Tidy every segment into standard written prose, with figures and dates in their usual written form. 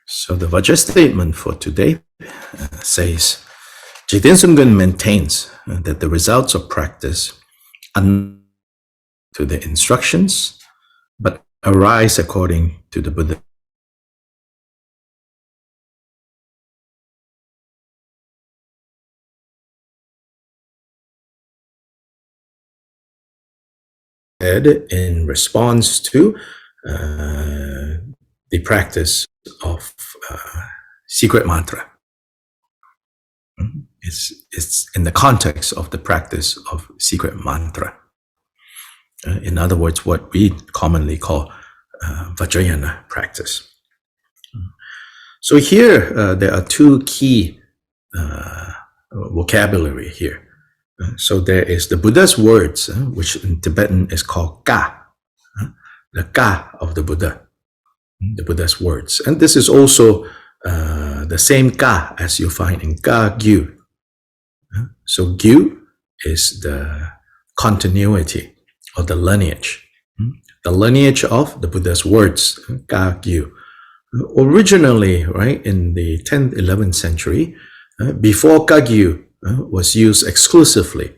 So the Vajra statement for today says, Jigten Sumgon maintains that the results of practice are not to the instructions, but arise according to the Buddha. In response to the practice of secret mantra. It's in the context of the practice of secret mantra. In other words, what we commonly call Vajrayana practice. So here there are two key vocabulary here. So there is the Buddha's words, which in Tibetan is called ka, the ka of the Buddha, the Buddha's words. And this is also the same ka as you find in ka gyu. So gyu is the continuity or the lineage of the Buddha's words, ka gyu. Originally, right, in the 10th, 11th century, before ka gyu was used exclusively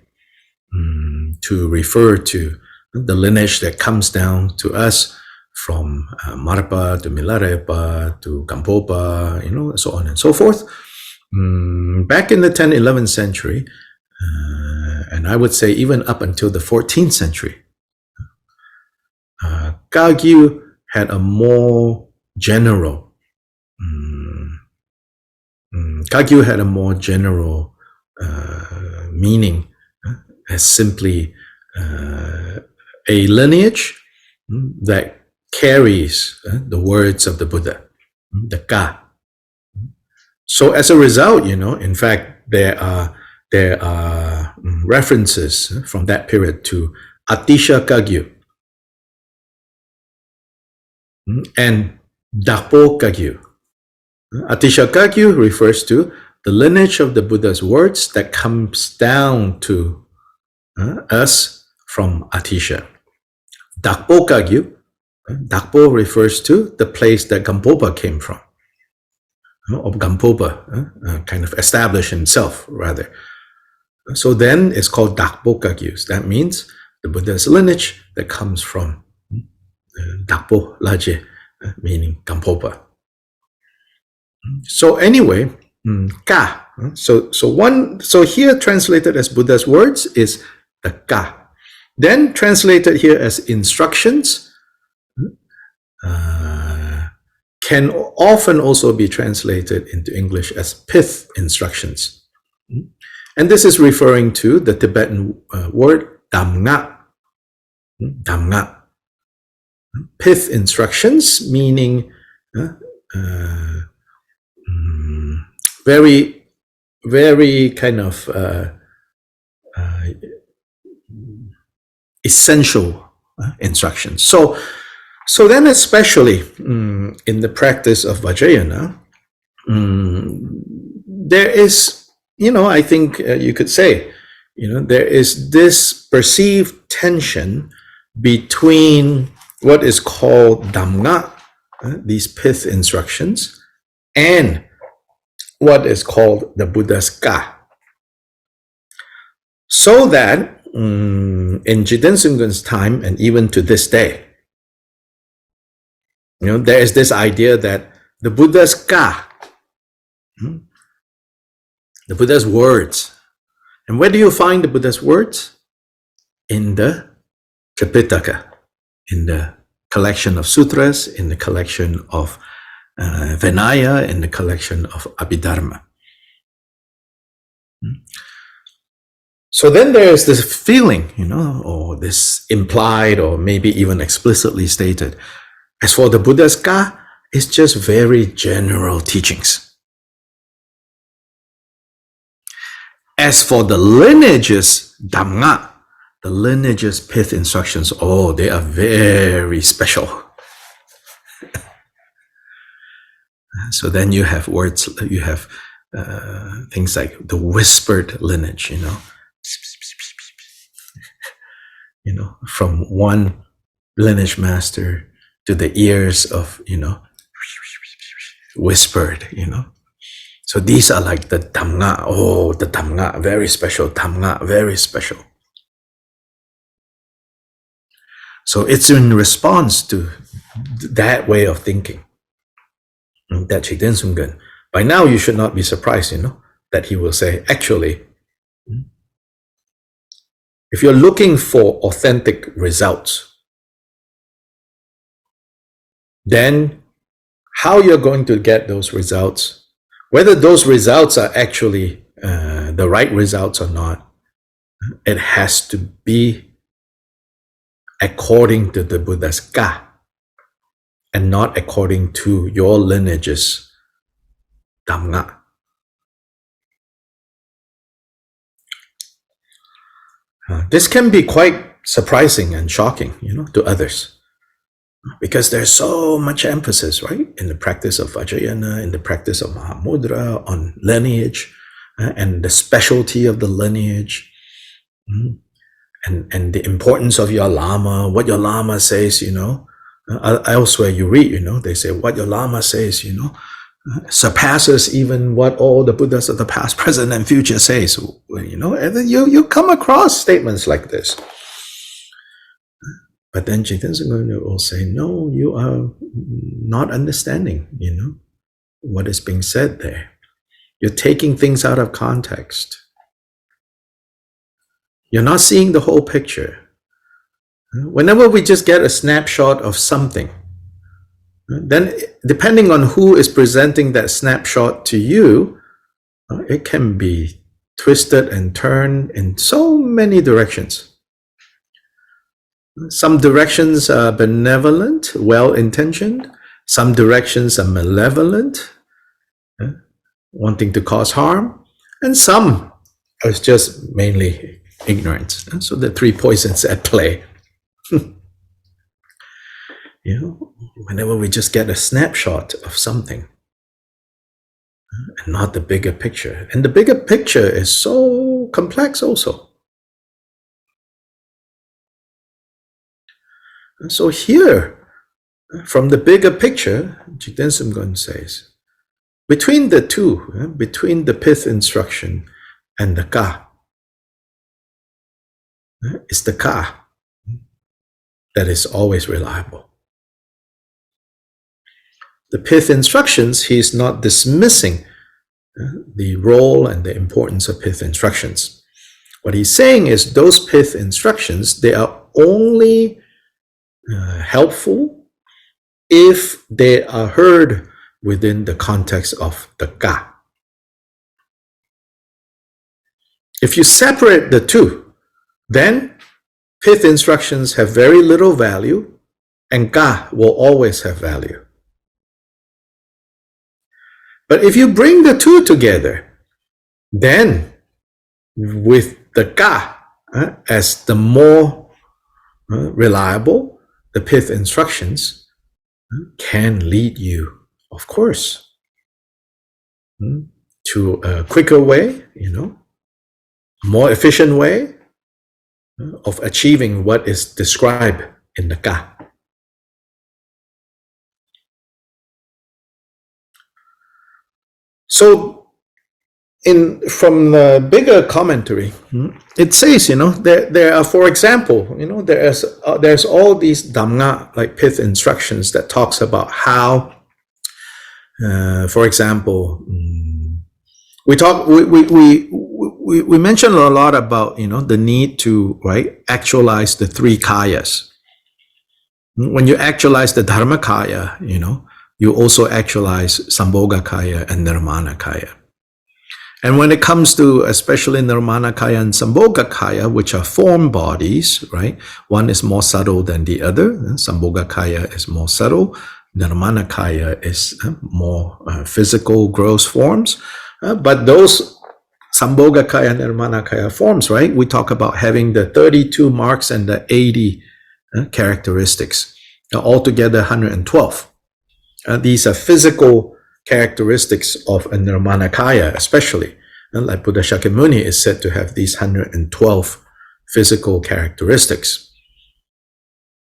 to refer to the lineage that comes down to us from Marpa to Milarepa to Gampopa, so on and so forth. Back in the 10th, 11th century, and I would say even up until the 14th century, Kagyu had a more general meaning as simply a lineage that carries the words of the Buddha, the ka. So as a result, in fact, there are references from that period to Atisha Kagyu and Dapo Kagyu. Atisha Kagyu refers to the lineage of the Buddha's words that comes down to us from Atisha. Dakpo Kagyu, Dakpo refers to the place that Gampopa came from, of Gampopa, kind of established himself, rather. So then it's called Dakpo Kagyu. That means the Buddha's lineage that comes from Dakpo Laje, meaning Gampopa. So anyway, ka. So here translated as Buddha's words is the ka. Then translated here as instructions can often also be translated into English as pith instructions. And this is referring to the Tibetan word damnga. Damnga. Pith instructions meaning very, very kind of essential instructions. So then especially in the practice of Vajrayana, there is, I think you could say, there is this perceived tension between what is called Dhamma, these pith instructions, and what is called the Buddha's ka. So that in Jigten Sumgon's time and even to this day, there is this idea that the Buddha's ka, the Buddha's words, and where do you find the Buddha's words? In the Tripitaka, in the collection of sutras, in the collection of Vinaya, in the collection of Abhidharma. So then there is this feeling, or this implied or maybe even explicitly stated, as for the Buddha's ka, it's just very general teachings. As for the lineages, Dhamma, the lineages pith instructions, they are very special. So then you have words, you have things like the whispered lineage, from one lineage master to the ears of, whispered, So these are like the Dhamma. Oh, the Dhamma, very special. Dhamma, very special. So it's in response to that way of thinking, that Jigten Sumgon. By now, you should not be surprised, that he will say, actually, if you're looking for authentic results, then how you're going to get those results, whether those results are actually the right results or not, it has to be according to the Buddha's ka, and not according to your lineage's Dhamma. This can be quite surprising and shocking, to others, because there's so much emphasis, right, in the practice of Vajrayana, in the practice of Mahamudra, on lineage, and the specialty of the lineage, and the importance of your Lama, what your Lama says, elsewhere you read, they say what your Lama says, surpasses even what all the Buddhas of the past, present, and future says, and then you come across statements like this. But then Jigten Sumgon will say, no, you are not understanding, what is being said there. You're taking things out of context. You're not seeing the whole picture. Whenever we just get a snapshot of something, then depending on who is presenting that snapshot to you, it can be twisted and turned in so many directions. Some directions are benevolent, well-intentioned. Some directions are malevolent, wanting to cause harm. And some are just mainly ignorance. So the three poisons at play. Whenever we just get a snapshot of something, and not the bigger picture. And the bigger picture is so complex also. And so here, from the bigger picture, Jigten Sumgon says, between the two, between the pith instruction and the ka, is the ka that is always reliable. The pith instructions, he is not dismissing the role and the importance of pith instructions. What he's saying is those pith instructions, they are only helpful if they are heard within the context of the ka. If you separate the two, then pith instructions have very little value and ka will always have value. But if you bring the two together, then with the ka as the more reliable, the pith instructions can lead you, of course, to a quicker way, more efficient way of achieving what is described in the ka. So, from the bigger commentary, it says, there are, for example, there's all these Dhamma, like pith instructions that talks about how, for example, we mentioned a lot about, the need to, actualize the three kayas. When you actualize the Dharma kaya, you also actualize Sambhoga kaya and Nirmana kaya. And when it comes to especially Nirmana kaya and Sambhoga kaya, which are form bodies, one is more subtle than the other. Sambhoga kaya is more subtle. Nirmana kaya is more physical, gross forms. But those Sambhoga kaya and Nirmana kaya forms, we talk about having the 32 marks and the 80 characteristics. Altogether 112. These are physical characteristics of a Nirmanakaya, especially. Like Buddha Shakyamuni is said to have these 112 physical characteristics.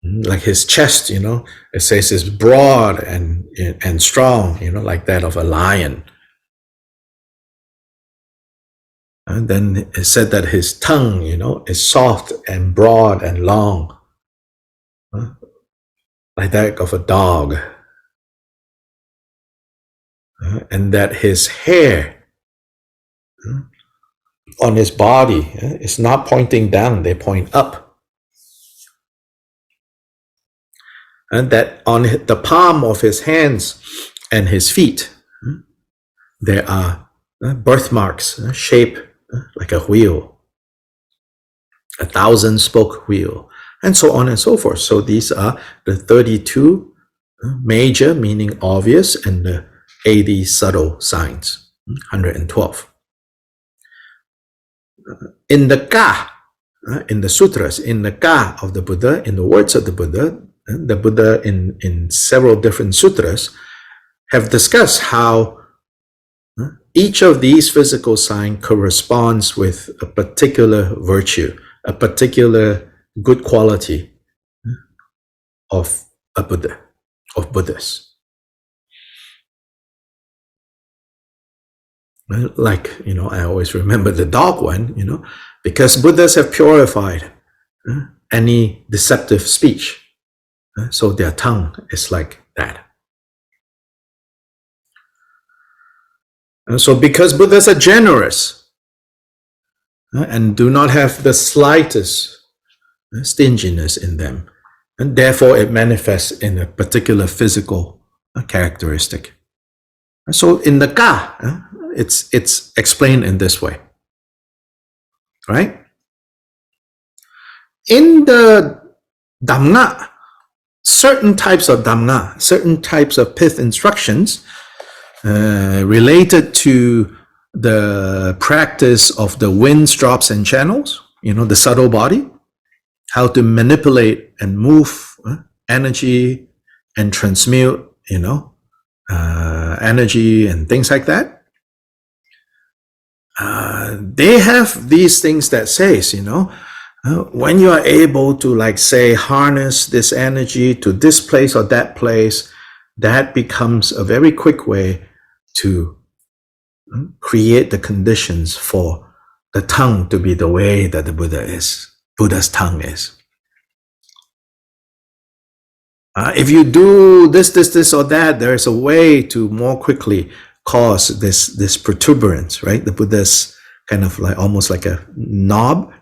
Like his chest, it says is broad and strong, like that of a lion. And then it said that his tongue, is soft and broad and long, like that of a dog. And that his hair on his body is not pointing down, they point up. And that on the palm of his hands and his feet, there are birthmarks shaped like a wheel, 1,000-spoke wheel, and so on and so forth. So these are the 32 major, meaning obvious, and the 80 subtle signs, 112. In the ka, in the sutras, in the ka of the Buddha, in the words of the Buddha in several different sutras have discussed how each of these physical signs corresponds with a particular virtue, a particular good quality of a Buddha, of Buddhas. Like, I always remember the dog one, because Buddhas have purified any deceptive speech. So their tongue is like that. So because Buddhas are generous and do not have the slightest stinginess in them, and therefore it manifests in a particular physical characteristic. So in the ka, it's explained in this way, right? In the Dhamma, certain types of Dhamma, certain types of pith instructions related to the practice of the winds, drops, and channels, the subtle body, how to manipulate and move energy and transmute, energy and things like that. They have these things that says, when you are able to, like, say, harness this energy to this place or that place, that becomes a very quick way to create the conditions for the tongue to be the way that the Buddha's tongue is. If you do this, or that, there is a way to more quickly cause this protuberance, right? The Buddha's kind of like almost like a knob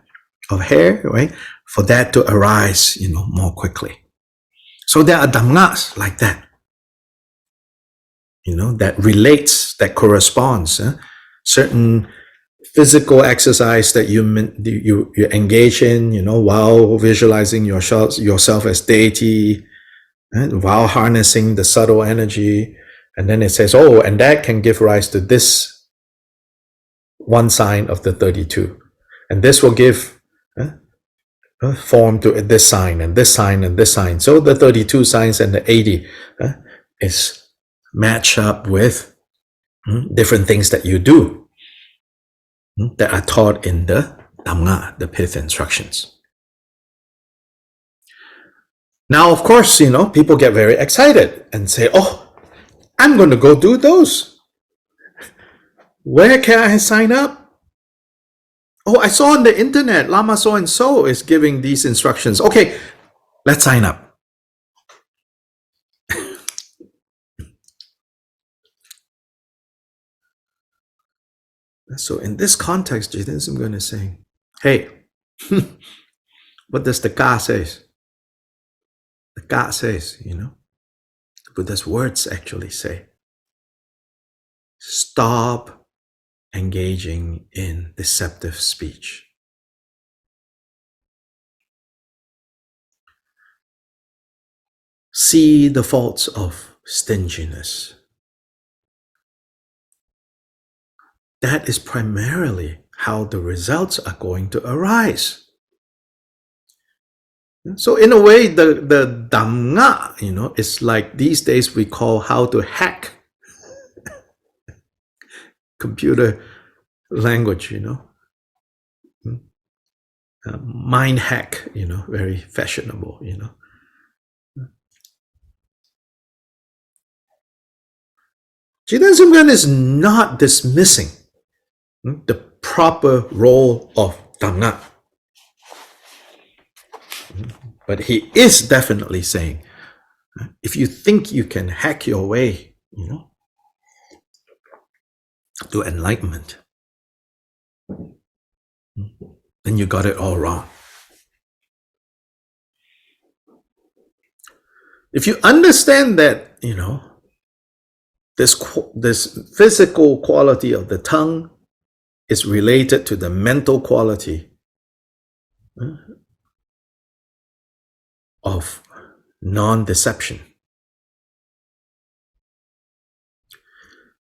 of hair, right? For that to arise, more quickly. So there are dhammas like that, that relates, that corresponds. Certain physical exercise that you engage in, while visualizing yourself as deity, and while harnessing the subtle energy. And then it says, and that can give rise to this one sign of the 32. And this will give form to this sign and this sign and this sign. So the 32 signs and the 80 is match up with different things that you do that are taught in the Dhamma, the pith instructions. Now, of course, people get very excited and say, I'm going to go do those. Where can I sign up? I saw on the internet, Lama so-and-so is giving these instructions. Okay, let's sign up. So in this context, Jiten Sumgon is saying, hey, what does the ka says? The ka says, the Buddha's words actually say, stop engaging in deceptive speech. See the faults of stinginess. That is primarily how the results are going to arise. So in a way, the Dhamma, is like these days we call how to hack computer language, mind hack, very fashionable, Jigten Sumgon is not dismissing the proper role of Dhamma, but he is definitely saying, if you think you can hack your way, to enlightenment, then you got it all wrong. If you understand that, this physical quality of the tongue is related to the mental quality of non-deception,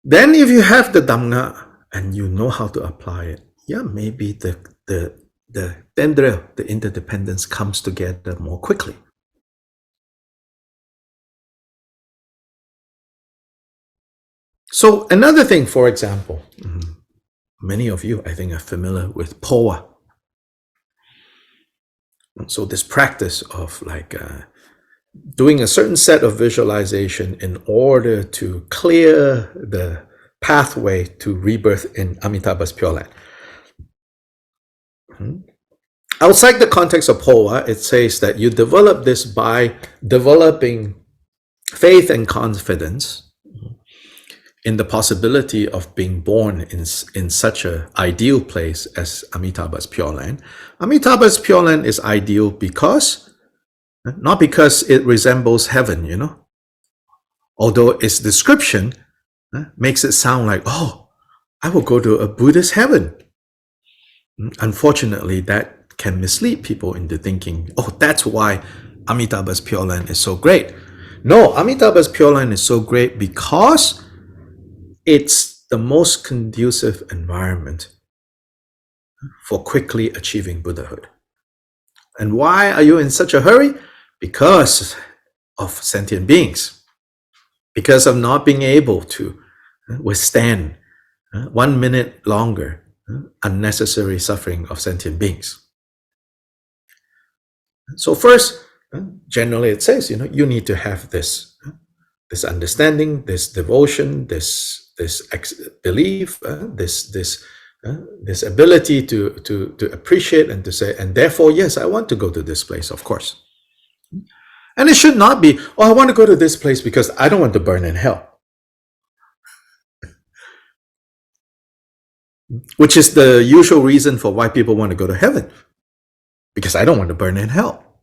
then if you have the Dhamma and you know how to apply it, maybe the dendra, the interdependence, comes together more quickly. So another thing, for example, many of you, I think, are familiar with POA. So this practice of doing a certain set of visualization in order to clear the pathway to rebirth in Amitabha's Pure Land. Outside the context of POA, it says that you develop this by developing faith and confidence in the possibility of being born in such an ideal place as Amitabha's Pure Land. Amitabha's Pure Land is ideal because, not because it resembles heaven, although its description makes it sound like, oh, I will go to a Buddhist heaven. Unfortunately, that can mislead people into thinking, oh, that's why Amitabha's Pure Land is so great. No, Amitabha's Pure Land is so great because it's the most conducive environment for quickly achieving Buddhahood. And why are you in such a hurry? Because of sentient beings. Because of not being able to withstand 1 minute longer unnecessary suffering of sentient beings. So first, generally it says, you need to have this understanding, this devotion, this belief, this ability to appreciate and to say, and therefore, yes, I want to go to this place, of course. And it should not be, oh, I want to go to this place because I don't want to burn in hell. Which is the usual reason for why people want to go to heaven. Because I don't want to burn in hell.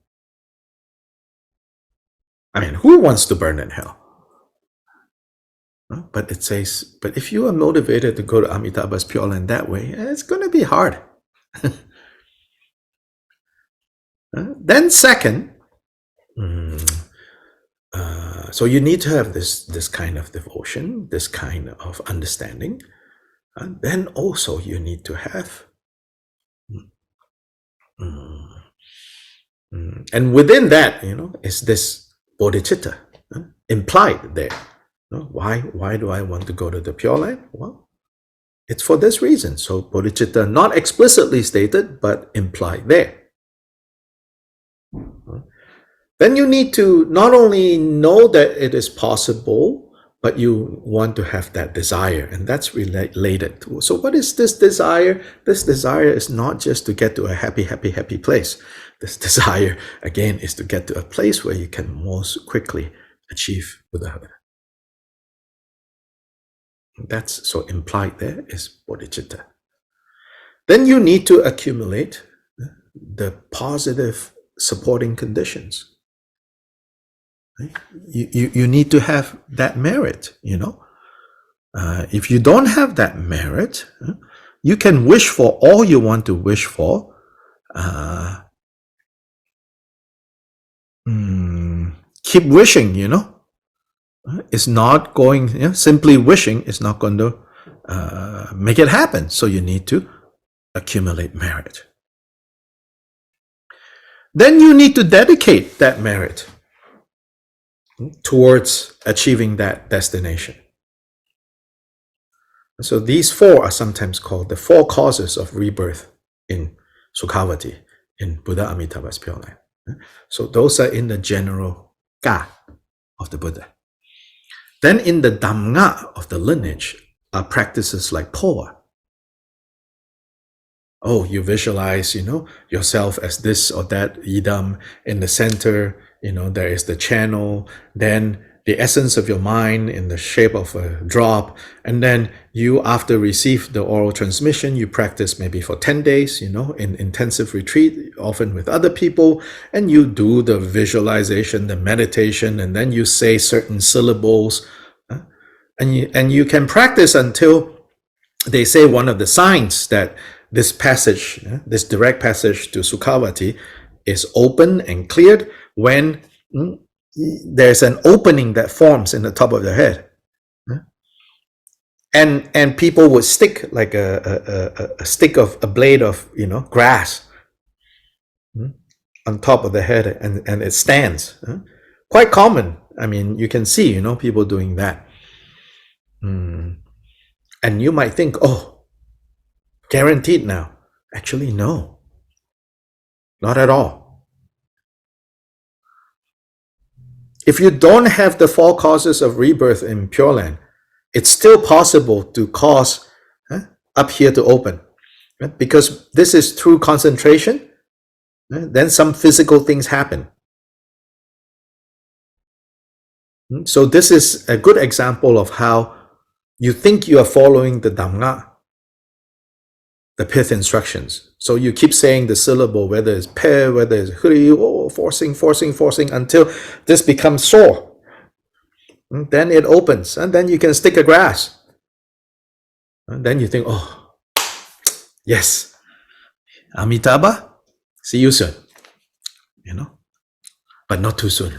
I mean, who wants to burn in hell? But it says, but if you are motivated to go to Amitabha's Pure Land that way, it's going to be hard. Then second, so you need to have this kind of devotion, this kind of understanding. And then also you need to have, and within that, is this bodhicitta implied there. Why do I want to go to the Pure Land? Well, it's for this reason. So bodhicitta, not explicitly stated, but implied there. Then you need to not only know that it is possible, but you want to have that desire, and that's related to. So what is this desire? This desire is not just to get to a happy place. This desire, again, is to get to a place where you can most quickly achieve Buddhahood. That's so implied there is bodhicitta. Then you need to accumulate the positive supporting conditions. You need to have that merit, If you don't have that merit, you can wish for all you want to wish for. Keep wishing, It's not going, simply wishing is not going to make it happen. So you need to accumulate merit. Then you need to dedicate that merit towards achieving that destination. So these four are sometimes called the four causes of rebirth in Sukhavati, in Buddha Amitabha's Pure Land. So those are in the general Ka of the Buddha. Then in the Dhamma of the lineage are practices like Poa. Oh, you visualize, yourself as this or that idam in the center, there is the channel, then the essence of your mind in the shape of a drop. And then you, after receive the oral transmission, you practice maybe for 10 days, in intensive retreat, often with other people, and you do the visualization, the meditation, and then you say certain syllables. And you can practice until they say one of the signs that this passage, this direct passage to Sukhavati is open and cleared when there's an opening that forms in the top of their head. And people would stick like a stick of a blade of grass on top of the head, and it stands. Quite common. I mean, you can see people doing that. And you might think, oh, guaranteed now. Actually, no. Not at all. If you don't have the 4 causes of rebirth in Pure Land, it's still possible to cause up here to open. Because this is through concentration, then some physical things happen. So this is a good example of how you think you are following the Dhamma, the pith instructions. So you keep saying the syllable, whether it's pe, whether it's hri, forcing, until this becomes sore. Then it opens, and then you can stick a grass. And then you think, oh, yes, Amitabha, see you soon. But not too soon,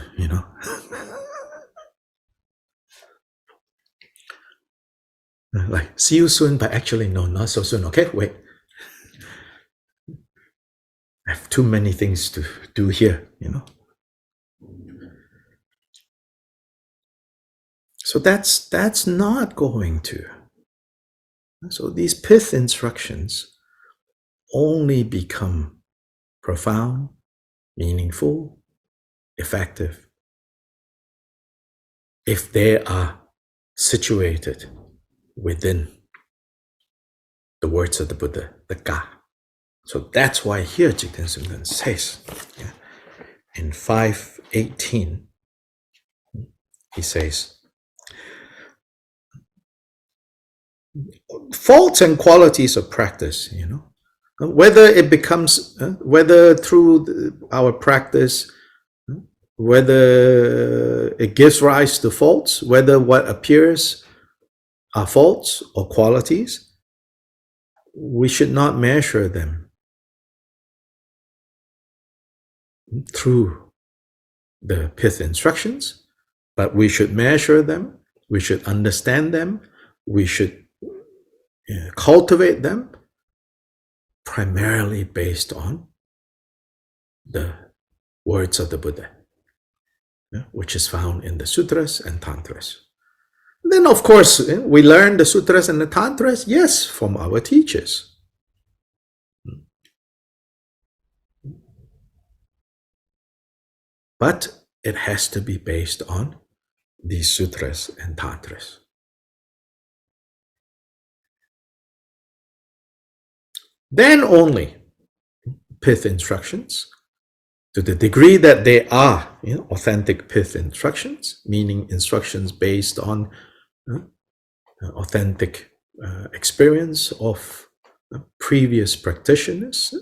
Like, see you soon, but actually, no, not so soon. Okay, wait. I have too many things to do here, So that's not going to. So these pith instructions only become profound, meaningful, effective if they are situated within the words of the Buddha, the Ka. So that's why here Jigten Sumgon says, in 518, he says, faults and qualities of practice, whether it becomes, whether through our practice, whether it gives rise to faults, whether what appears are faults or qualities, we should not measure them through the pith instructions, but we should measure them, we should understand them, we should cultivate them primarily based on the words of the Buddha, which is found in the sutras and tantras. Then, of course, we learn the sutras and the tantras, yes, from our teachers. But it has to be based on these sutras and tantras. Then only pith instructions, to the degree that they are authentic pith instructions, meaning instructions based on authentic experience of previous practitioners,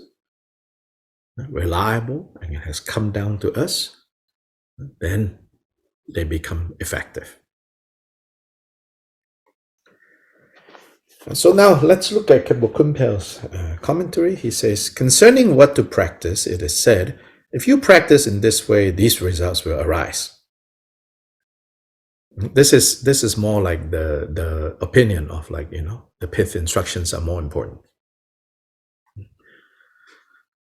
reliable, and it has come down to us, then they become effective. So now let's look at Khenpo Kunpal's commentary. He says, concerning what to practice, it is said, if you practice in this way, these results will arise. This is more like the opinion of the pith instructions are more important.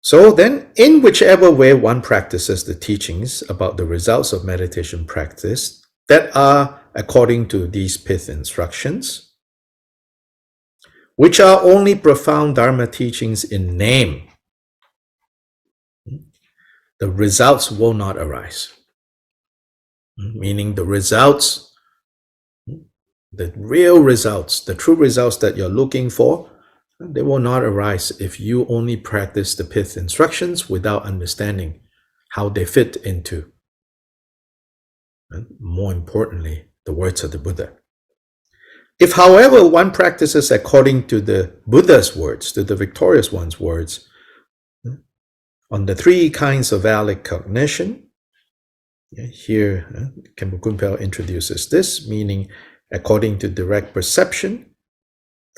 So then, in whichever way one practices the teachings about the results of meditation practice that are according to these pith instructions, which are only profound Dharma teachings in name, the results will not arise. Meaning the results The real results, the true results that you're looking for, they will not arise if you only practice the pith instructions without understanding how they fit into, and more importantly, the words of the Buddha. If, however, one practices according to the Buddha's words, to the victorious one's words, on the three kinds of valid cognition, here Khenpo Kunpal introduces this, meaning according to direct perception,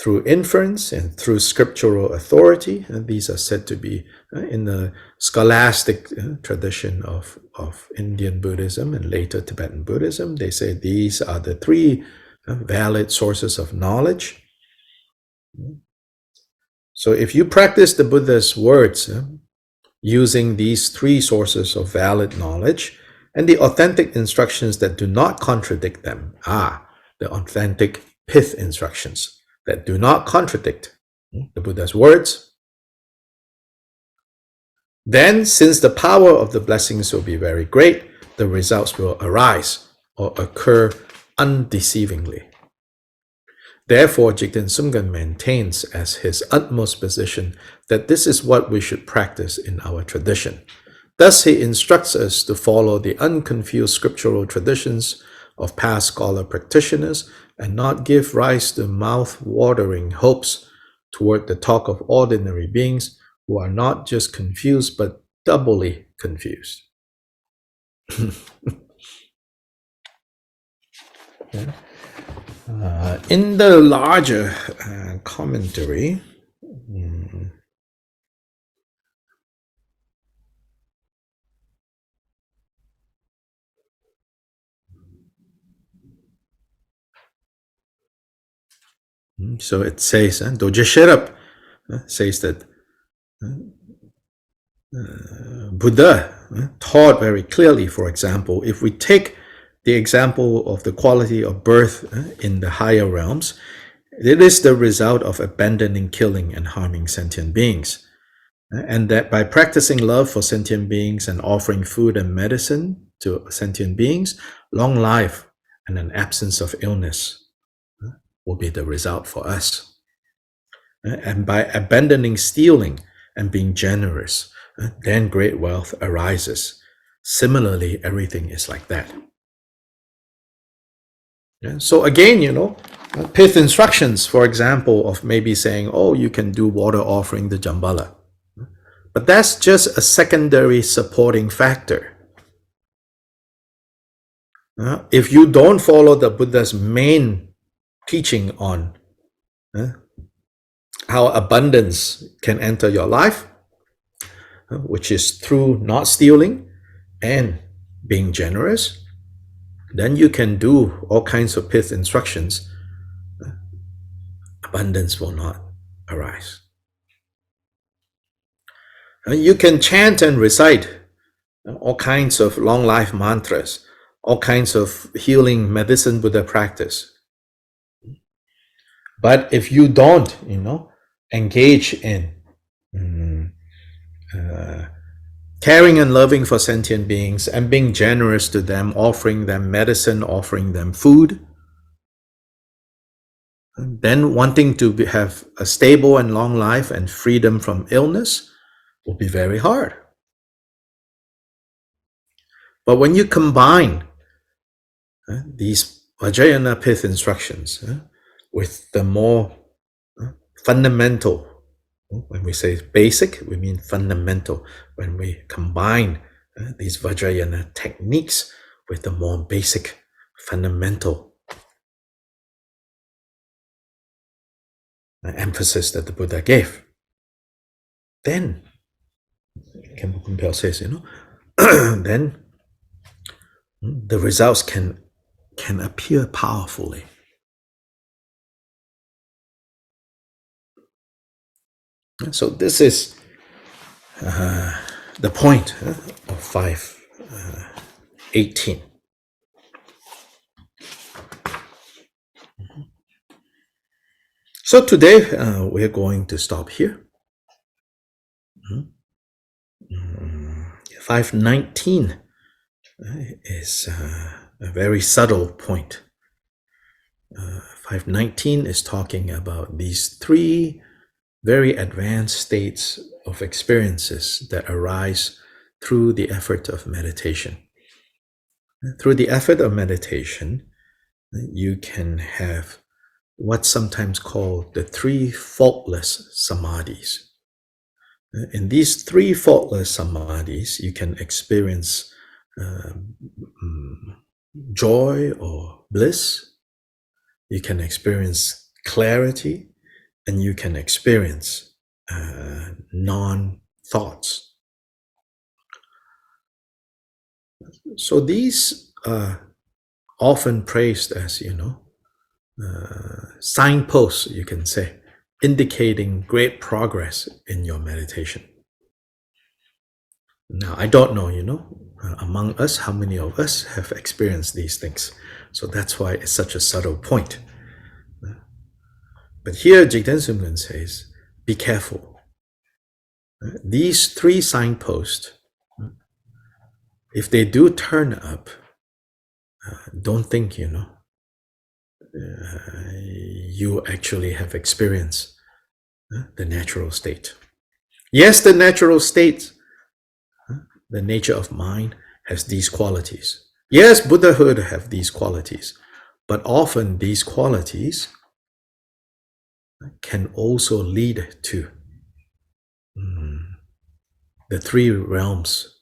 through inference, and through scriptural authority. And these are said to be in the scholastic tradition of Indian Buddhism and later Tibetan Buddhism. They say these are the three valid sources of knowledge. So if you practice the Buddha's words using these three sources of valid knowledge and the authentic instructions that do not contradict them, the authentic pith instructions that do not contradict the Buddha's words, then since the power of the blessings will be very great, the results will arise or occur undeceivingly. Therefore, Jigten Sumgon maintains as his utmost position that this is what we should practice in our tradition. Thus, he instructs us to follow the unconfused scriptural traditions of past scholar practitioners and not give rise to mouth-watering hopes toward the talk of ordinary beings who are not just confused but doubly confused. In the larger commentary, so it says, Dorje Sherab says that Buddha taught very clearly, for example, if we take the example of the quality of birth in the higher realms, it is the result of abandoning killing and harming sentient beings. And that by practicing love for sentient beings and offering food and medicine to sentient beings, long life and an absence of illness will be the result for us. And by abandoning stealing and being generous, then great wealth arises. Similarly, everything is like that. So again, pith instructions, for example, of maybe saying, oh, you can do water offering the Jambala. But that's just a secondary supporting factor. If you don't follow the Buddha's main teaching on how abundance can enter your life, which is through not stealing and being generous, then you can do all kinds of pith instructions. Abundance will not arise. You can chant and recite all kinds of long life mantras, all kinds of healing medicine Buddha practice. But if you don't, engage in caring and loving for sentient beings and being generous to them, offering them medicine, offering them food, then wanting to have a stable and long life and freedom from illness will be very hard. But when you combine these Vajrayana pith instructions with the more fundamental, when we say basic, we mean fundamental. When we combine these Vajrayana techniques with the more basic, fundamental emphasis that the Buddha gave, then, Khenpo Kunpal says, then the results can appear powerfully. So this is the point of 518. So today we're going to stop here. 519 is a very subtle point. 519 is talking about these three very advanced states of experiences that arise through the effort of meditation. Through the effort of meditation, you can have what's sometimes called the three faultless samadhis. In these three faultless samadhis, you can experience joy or bliss, you can experience clarity, and you can experience non-thoughts. So these are often praised as, signposts, you can say, indicating great progress in your meditation. Now, I don't know, among us, how many of us have experienced these things. So that's why it's such a subtle point. But here, Jigten Sumgon says, be careful. These three signposts, if they do turn up, don't think, you actually have experienced the natural state. Yes, the natural state, the nature of mind, has these qualities. Yes, Buddhahood have these qualities, but often these qualities can also lead to the three realms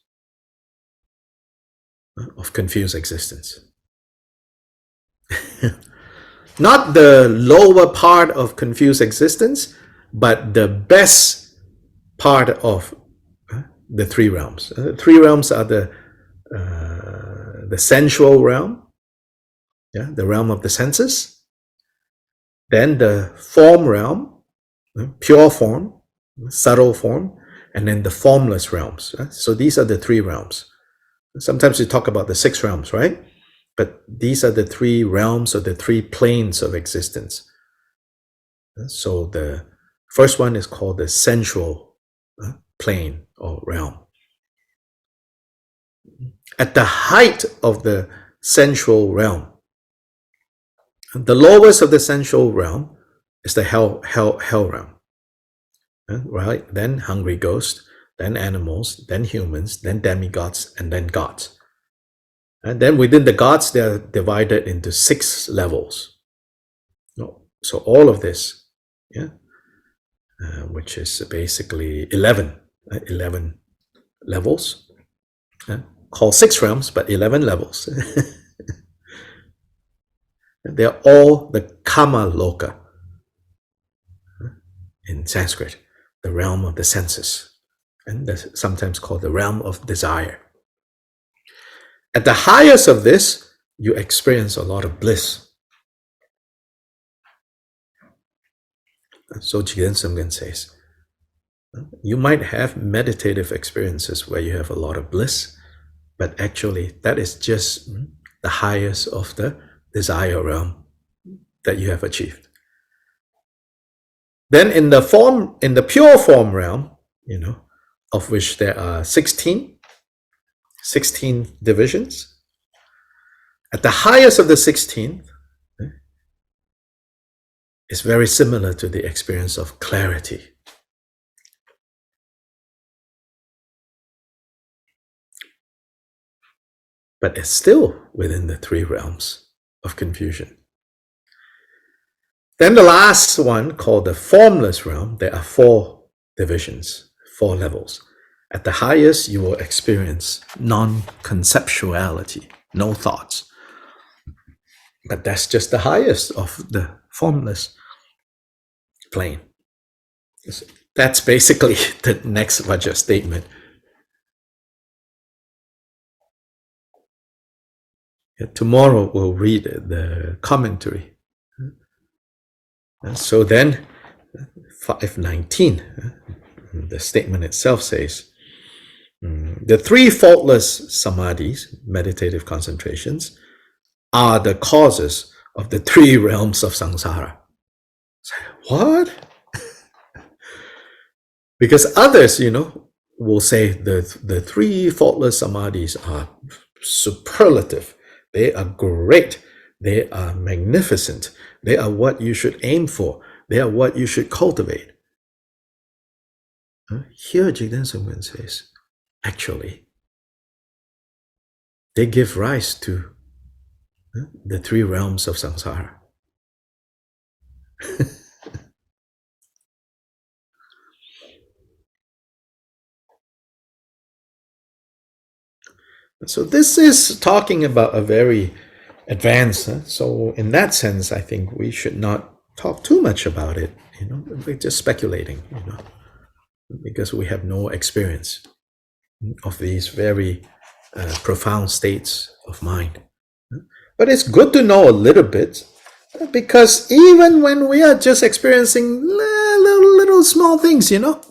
of confused existence. Not the lower part of confused existence, but the best part of the three realms. Three realms are the sensual realm, the realm of the senses, then the form realm, pure form, subtle form, and then the formless realms. So these are the three realms. Sometimes we talk about the six realms, right? But these are the three realms or the three planes of existence. So the first one is called the sensual plane or realm. At the height of the sensual realm, the lowest of the sensual realm is the hell realm. Right? Then hungry ghosts, then animals, then humans, then demigods, and then gods. And then within the gods, they are divided into 6 levels. So all of this, which is basically 11 levels, called 6 realms, but 11 levels. They're all the Kama Loka in Sanskrit, the realm of the senses, and that's sometimes called the realm of desire. At the highest of this, you experience a lot of bliss. So Jigten Sumgon says, you might have meditative experiences where you have a lot of bliss, but actually that is just the highest of the desire realm that you have achieved. Then in the pure form realm, of which there are 16 divisions. At the highest of the 16th is very similar to the experience of clarity. But it's still within the 3 realms of confusion. Then the last one, called the formless realm, there are 4 divisions, 4 levels. At the highest, you will experience non-conceptuality, no thoughts. But that's just the highest of the formless plane. That's basically the next Vajra statement. Tomorrow we'll read the commentary. So then, 519, the statement itself says, the 3 faultless samadhis, meditative concentrations, are the causes of the 3 realms of samsara. What? Because others, will say the 3 faultless samadhis are superlative. They are great. They are magnificent. They are what you should aim for. They are what you should cultivate. Here, Jigten Sumgon says, actually, they give rise to the three realms of samsara. So this is talking about a very advanced. So in that sense, I think we should not talk too much about it. We're just speculating. Because we have no experience of these very profound states of mind. But it's good to know a little bit, because even when we are just experiencing little small things, you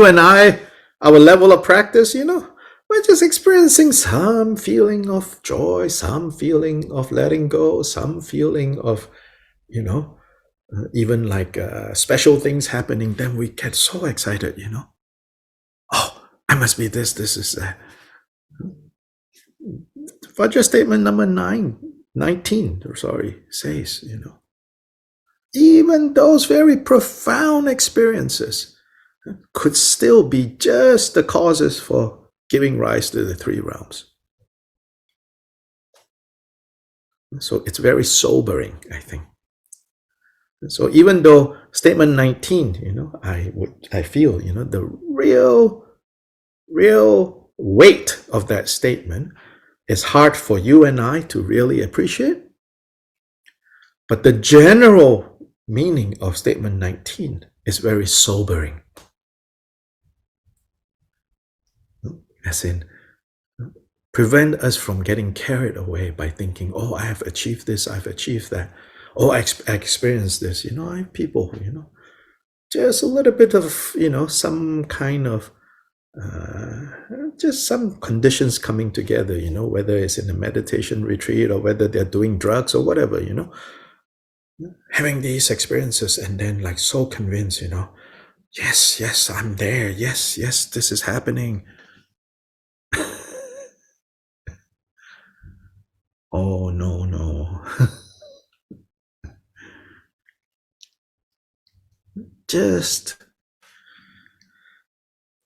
and I, our level of practice, we're just experiencing some feeling of joy, some feeling of letting go, some feeling of, even like special things happening. Then we get so excited, Oh, I must be this is that. Vajra Statement number 19 says, even those very profound experiences could still be just the causes for giving rise to the three realms. So it's very sobering, I think. So even though Statement 19, I feel, the real weight of that statement is hard for you and I to really appreciate. But the general meaning of Statement 19 is very sobering. As in, prevent us from getting carried away by thinking, oh, I have achieved this, I've achieved that. Oh, I experienced this. I have people, just a little bit of, some kind of, just some conditions coming together, whether it's in a meditation retreat or whether they're doing drugs or whatever, having these experiences and then like so convinced, yes, I'm there. Yes, this is happening. Oh, no. Just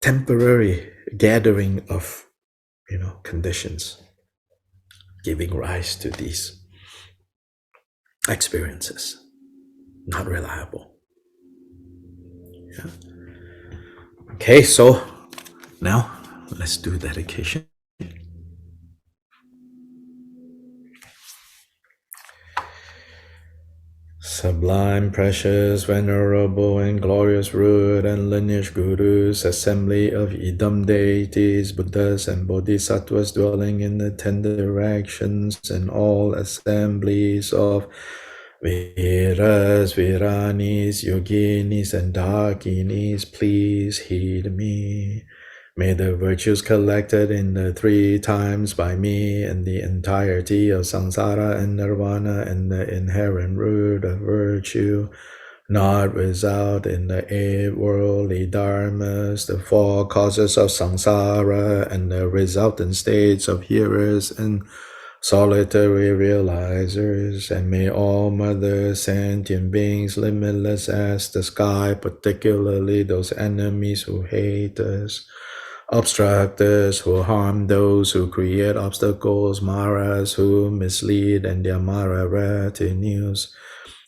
temporary gathering of, conditions giving rise to these experiences. Not reliable. Yeah. Okay, so now let's do dedication. Sublime, precious, venerable, and glorious root and lineage gurus, assembly of Idam deities, Buddhas, and Bodhisattvas dwelling in the 10 directions, and all assemblies of Viras, Viranis, Yoginis, and Dakinis, please heed me. May the virtues collected in the 3 times by me and the entirety of samsara and nirvana and the inherent root of virtue not result in the 8 worldly dharmas, the 4 causes of samsara, and the resultant states of hearers and solitary realizers, and may all mother sentient beings, limitless as the sky, particularly those enemies who hate us, obstructors who harm those who create obstacles, maras who mislead, and their mara retinues,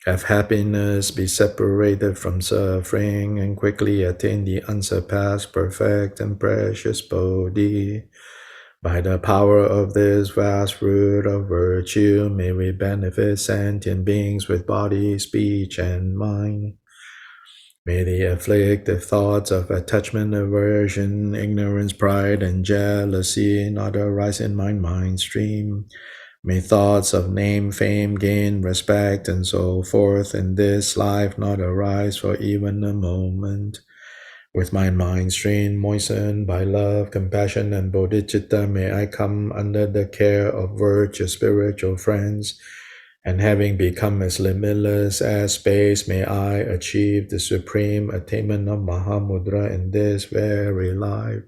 have happiness, be separated from suffering, and quickly attain the unsurpassed, perfect, and precious Bodhi. By the power of this vast root of virtue, may we benefit sentient beings with body, speech, and mind. May the afflictive thoughts of attachment, aversion, ignorance, pride, and jealousy not arise in my mind stream. May thoughts of name, fame, gain, respect, and so forth in this life not arise for even a moment. With my mind stream moistened by love, compassion, and bodhicitta, may I come under the care of virtuous spiritual friends, and having become as limitless as space, may I achieve the supreme attainment of Mahamudra in this very life.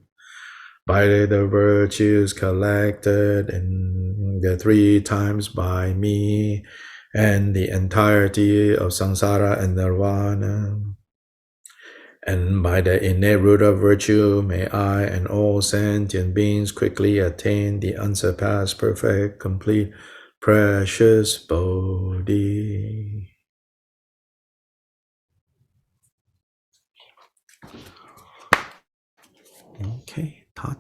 by the virtues collected in the three times by me, and the entirety of samsara and nirvana. And by the innate root of virtue, may I and all sentient beings quickly attain the unsurpassed, perfect, complete, precious Bodhi. Okay.